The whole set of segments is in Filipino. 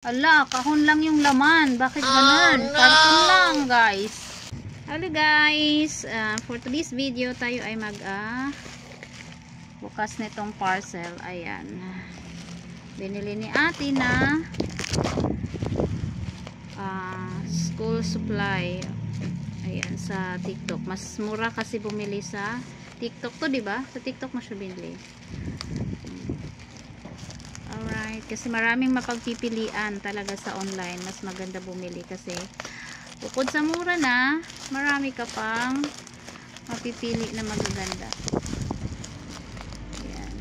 Ala, kahon lang yung laman. Bakit ganun? Karton lang, guys. Hello guys, for today's video tayo ay bukas nitong parcel. Ayan. Binili ni ate na school supply. Ayan, sa TikTok. Mas mura kasi bumili sa TikTok to, diba? Sa TikTok mo siya binili. Alright, kasi maraming mapagpipilian talaga sa online. Mas maganda bumili kasi bukod sa mura na, marami ka pang mapipili na magaganda. Ayan.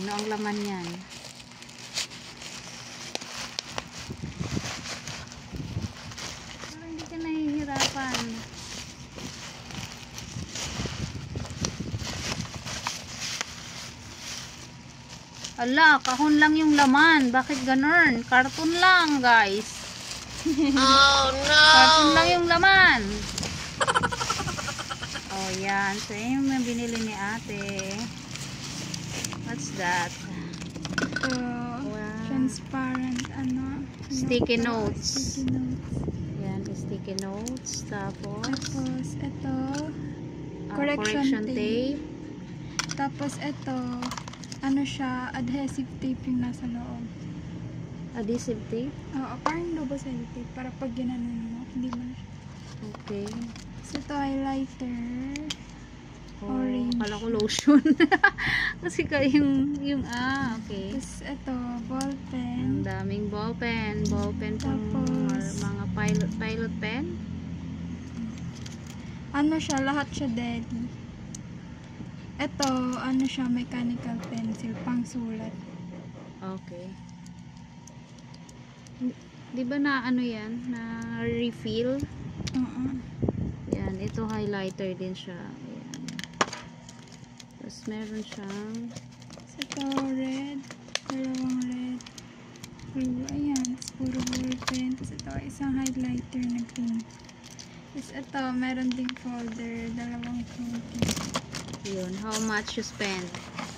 Ano ang laman yan? Parang hindi ka nahihirapan. Ala, kahon lang yung laman. Bakit ganun? Karton lang, guys. Oh no! Karton lang yung laman. Oh, yan. So, yung binili ni ate. What's that? Wow. Transparent, Sticky notes. Sticky notes. Yan, sticky notes. Tapos, ito, correction tape. Tapos, ito, siya, adhesive tape yung nasa loob. Adhesive tape? Oo, parang double-sided tape. Para pag ginanon mo, hindi mo na siya. Okay. So, ito, highlighter. Oh, Orange. kala ko lotion. Kasi okay. Tapos, ito, ball pen. Ang daming ball pen. Ball pen pang Tapos, mga pilot pen. Siya, lahat siya daddy. Ito, siya, mechanical pencil, pang sulat. Okay. Di ba na yan? Na refill? Yan, ito highlighter din siya. Ayan. Tapos meron siyang Ito, red. Dalawang red. Blue. Ayan. Puro ball pen. Tapos ito, isang highlighter na pink. Tapos ito, meron ding folder. Dalawang pink. yun. How much you spend?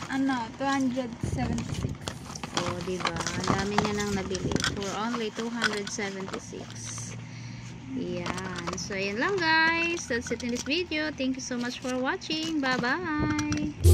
276. Oh, diba? Ang dami niya nang nabili. For only 276. Yan. So, ayan lang guys. That's it in this video. Thank you so much for watching. Bye-bye!